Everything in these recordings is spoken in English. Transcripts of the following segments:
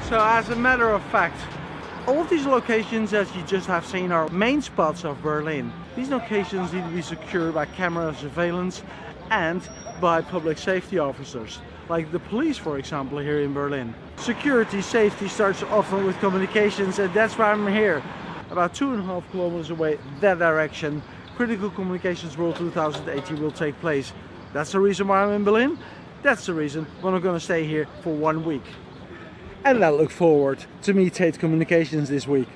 So as a matter of fact, all of these locations, as you just have seen, are main spots of Berlin. These locations need to be secured by camera surveillance and by public safety officers, like the police, for example, here in Berlin. Security, safety starts often with communications, and that's why I'm here. About 2.5 kilometers away, that direction, Critical Communications World 2018 will take place. That's the reason why I'm in Berlin. That's the reason why I'm going to stay here for 1 week. And I look forward to meet TAIT Communications this week.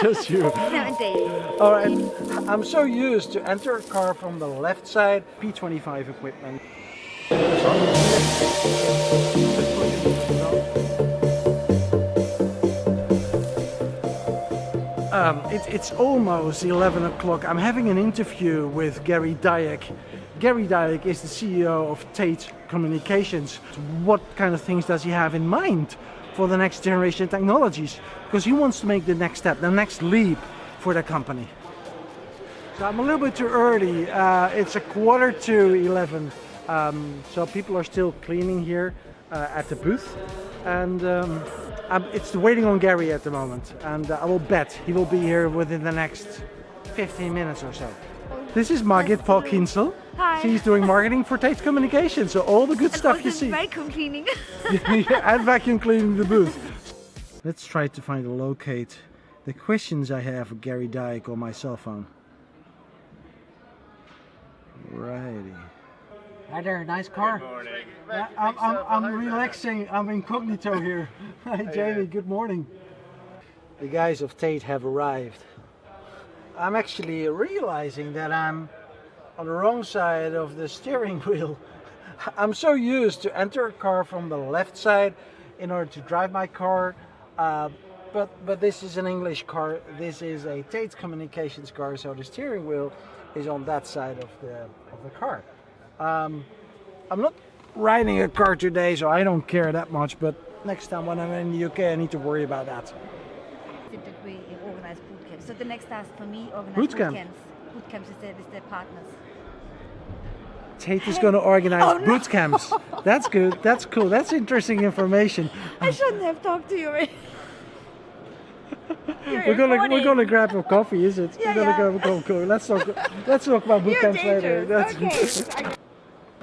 Just you. No, indeed. Alright, I'm so used to enter a car from the left side, P25 equipment. It's almost 11 o'clock. I'm having an interview with Garry Diack. Garry Diack is the CEO of TAIT Communications. What kind of things does he have in mind for the next generation technologies? Because he wants to make the next step, the next leap for the company. So I'm a little bit too early. It's 11:15. So people are still cleaning here at the booth. And it's waiting on Garry at the moment, and I will bet he will be here within the next 15 minutes or so. This is Margit Paul Kinsel. Hi. She's doing marketing for TAIT Communications, so all the good And stuff also you see. vacuum cleaning. Yeah, and vacuum cleaning the booth. Let's try to find and locate the questions I have for Garry Diack on my cell phone. Righty. Hi there, nice car. Good morning. Yeah, I'm relaxing. I'm incognito here. Hi Jamie, good morning. The guys of TAIT have arrived. I'm actually realizing that I'm on the wrong side of the steering wheel. I'm so used to enter a car from the left side in order to drive my car, but this is an English car. This is a TAIT Communications car, so the steering wheel is on that side of the car. I'm not riding a car today, so I don't care that much, but next time when I'm in the UK I need to worry about that. That we organize boot camps. So the next task for me, organize Boot boot camp. camps. Boot camps with their partners. TAIT is going to organize Oh, no. boot camps. That's good. That's cool. That's interesting information. I shouldn't have talked to you. We're gonna grab a coffee, is it? Yeah, We're gonna yeah. grab a coffee. Let's talk about boot You're camps later. dangerous. Okay.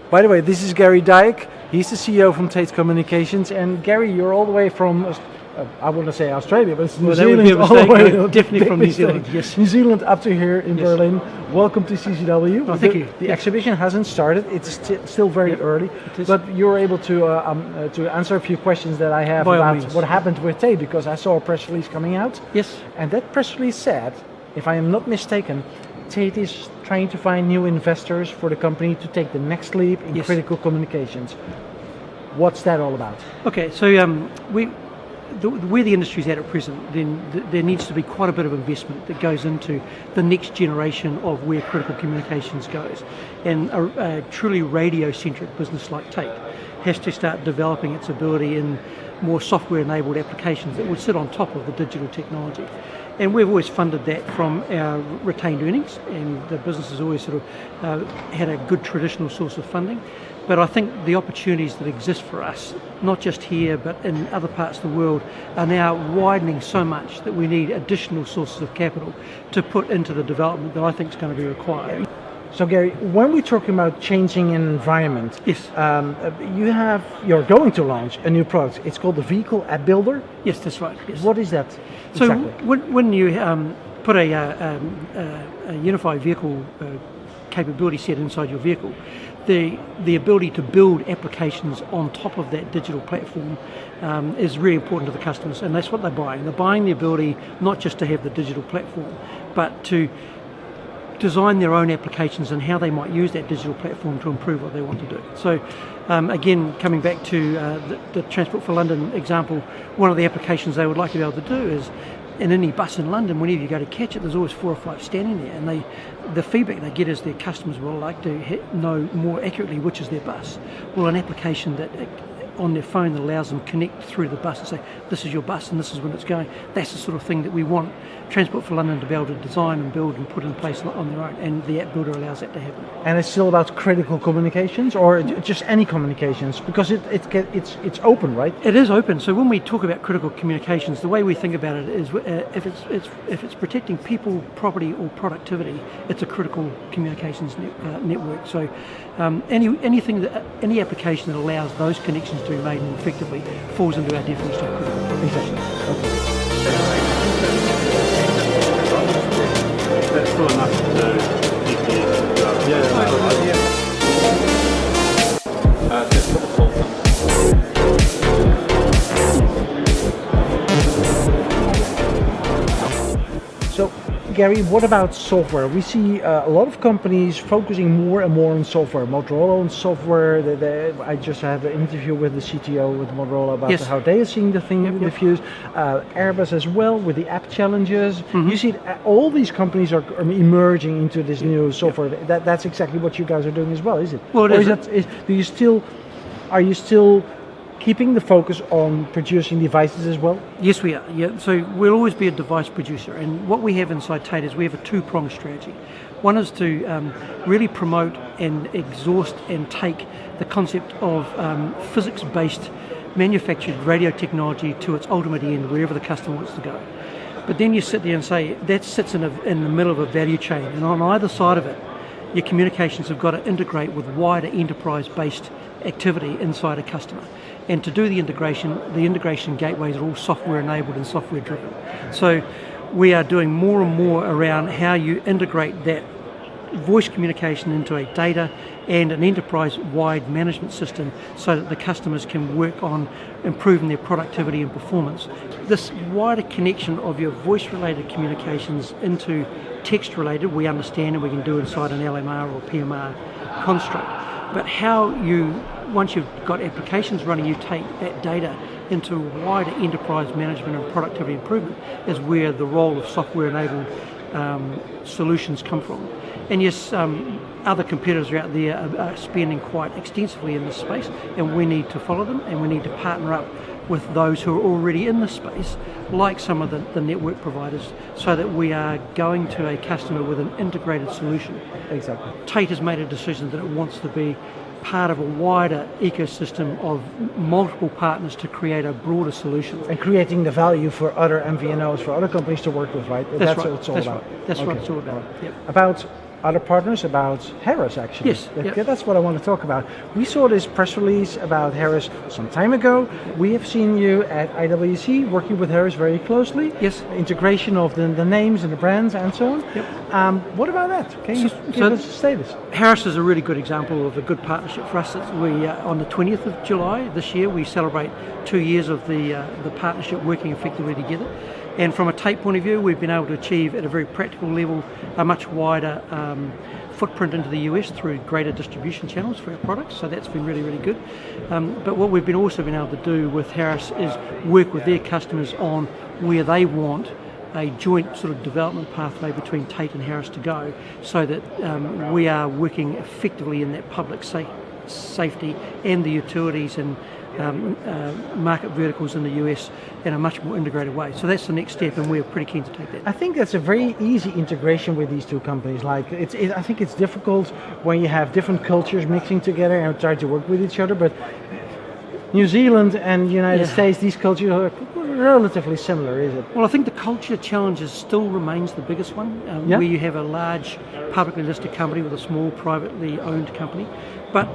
By the way, this is Garry Diack. He's the CEO from TAIT Communications. And Garry, you're all the way from, I wouldn't say Australia, but it's New That would be a Zealand. All the mistake. way, Definitely big from New mistake. Zealand, yes. New Zealand up to here in Yes. Berlin. Welcome to CCW. Oh, thank you. The Yes. exhibition hasn't started. It's still very early. is. But you're able to answer a few questions that I have By all about means. what happened with TAIT, because I saw a press release coming out. Yes. And that press release said, if I am not mistaken, TAIT is trying to find new investors for the company to take the next leap in Yes. critical communications. What's that all about? Okay, so where the industry's at present, then there needs to be quite a bit of investment that goes into the next generation of where critical communications goes. And a truly radio-centric business like TAIT has to start developing its ability in more software-enabled applications that would sit on top of the digital technology. And we've always funded that from our retained earnings, and the business has always sort of had a good traditional source of funding. But I think the opportunities that exist for us, not just here but in other parts of the world, are now widening so much that we need additional sources of capital to put into the development that I think is going to be required. So Garry, when we're talking about changing an environment, Yes. you're going to launch a new product. It's called the Vehicle App Builder. Yes, that's right. Yes. What is that So exactly? when you put a unified vehicle capability set inside your vehicle, the ability to build applications on top of that digital platform is really important to the customers, and that's what they're buying. They're buying the ability not just to have the digital platform, but to design their own applications and how they might use that digital platform to improve what they want to do. So again, coming back to the Transport for London example, one of the applications they would like to be able to do is, in any bus in London, whenever you go to catch it, there's always 4 or 5 standing there, and the feedback they get is their customers will like to know more accurately which is their bus. Well, an application that on their phone that allows them to connect through the bus and say, this is your bus and this is when it's going. That's the sort of thing that we want Transport for London to be able to design and build and put in place on their own, and the app builder allows that to happen. And it's still about critical communications, or just any communications, because it's open, right? It is open. So when we talk about critical communications, the way we think about it is if it's protecting people, property, or productivity, it's a critical communications network. So any application that allows those connections to be made more effectively falls into our definition of critical communications. Exactly. That's cool enough to keep the just put the full thing. So, Gary, what about software? We see a lot of companies focusing more and more on software. Motorola on software. I just had an interview with the CTO with Motorola about how they are seeing the thing in the fuse. Airbus as well with the app challenges. Mm-hmm. You see, all these companies are emerging into this new software. That's exactly what you guys are doing as well, is it? Well, are you still keeping the focus on producing devices as well? Yes, we are. Yeah. So we'll always be a device producer, and what we have inside TAIT is we have a two-pronged strategy. One is to really promote and exhaust and take the concept of physics-based manufactured radio technology to its ultimate end, wherever the customer wants to go. But then you sit there and say that sits in the middle of a value chain, and on either side of it, your communications have got to integrate with wider enterprise-based activity inside a customer. And to do the integration gateways are all software enabled and software driven. So we are doing more and more around how you integrate that voice communication into a data and an enterprise-wide management system so that the customers can work on improving their productivity and performance. This wider connection of your voice-related communications into text-related, we understand and we can do inside an LMR or PMR construct. But how once you've got applications running, you take that data into wider enterprise management and productivity improvement is where the role of software-enabled solutions come from. And yes, other competitors are out there are spending quite extensively in this space, and we need to follow them, and we need to partner up with those who are already in this space, like some of the network providers, so that we are going to a customer with an integrated solution. Exactly. TAIT has made a decision that it wants to be part of a wider ecosystem of multiple partners to create a broader solution. And creating the value for other MVNOs, for other companies to work with, right? That's right. what it's all about. Right. That's what it's all about. Yep. About other partners, about Harris actually. Yes. Yeah, that's what I want to talk about. We saw this press release about Harris some time ago. We have seen you at IWC working with Harris very closely. Yes. Integration of the names and the brands and so on. Yep. What about that? Can you give us a status? Harris is a really good example of a good partnership for us. We on the 20th of July this year, we celebrate 2 years of the partnership working effectively together. And from a TAIT point of view, we've been able to achieve at a very practical level a much wider footprint into the US through greater distribution channels for our products. So that's been really, really good. But what we've also been able to do with Harris is work with their customers on where they want a joint sort of development pathway between TAIT and Harris to go, so that we are working effectively in that public safety and the utilities and market verticals in the US in a much more integrated way. So that's the next step, and we're pretty keen to take that. I think that's a very easy integration with these two companies. I think it's difficult when you have different cultures mixing together and try to work with each other, but New Zealand and the United States, these cultures are relatively similar, is it? Well, I think the culture challenge still remains the biggest one, where you have a large publicly listed company with a small privately owned company. But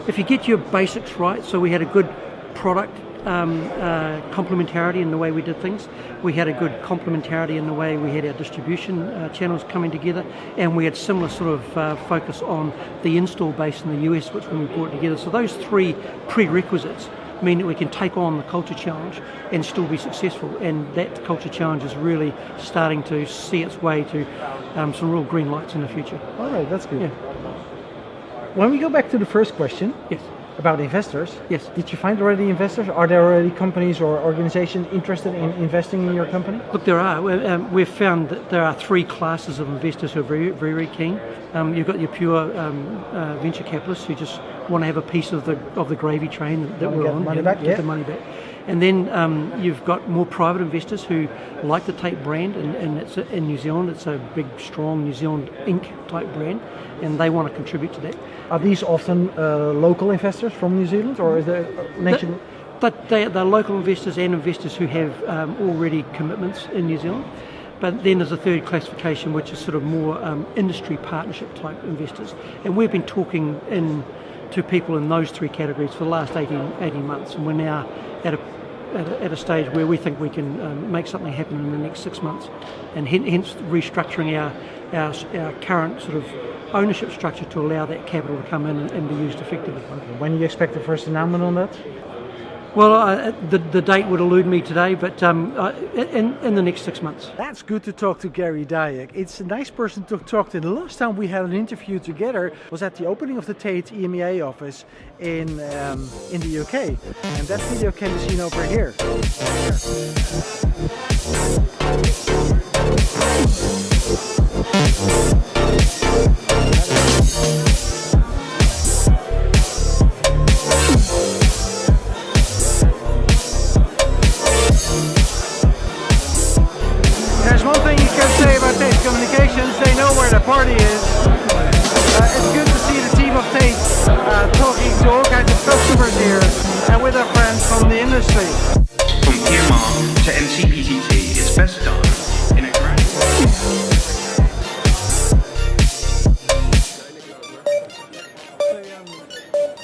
if you get your basics right, so we had a good product complementarity in the way we did things. We had a good complementarity in the way we had our distribution channels coming together, and we had similar sort of focus on the install base in the US, which when we brought together. So those three prerequisites mean that we can take on the culture challenge and still be successful, and that culture challenge is really starting to see its way to some real green lights in the future. All right, that's good. Yeah. When we go back to the first question, yes, about investors, yes, did you find already investors? Are there already companies or organizations interested in investing in your company? Look, there are. We've found that there are three classes of investors who are very, very, very keen. You've got your pure venture capitalists who just want to have a piece of the gravy train that Wanna we're get on. the money and back, get yeah. the money back. And then you've got more private investors who like the TAIT brand, and it's in New Zealand. It's a big, strong New Zealand Inc. type brand, and they want to contribute to that. Are these often local investors from New Zealand, or is there national? But they're local investors and investors who have already commitments in New Zealand. But then there's a third classification, which is sort of more industry partnership type investors. And we've been talking to people in those three categories for the last 18 months, and we're now at a stage where we think we can make something happen in the next 6 months, and hence restructuring our current sort of ownership structure to allow that capital to come in and be used effectively. When do you expect the first announcement on that? Well, the date would elude me today, but in the next 6 months. That's good to talk to Garry Diack. It's a nice person to talk to. The last time we had an interview together was at the opening of the TAIT EMEA office in the UK, and that video can be seen over here. There's one thing you can say about TAIT Communications, they know where the party is. It's good to see the team of TAIT talking to all kinds of customers here and with our friends from the industry. From PMR to MCPTT, it's best done in a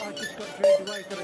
I just got dragged away.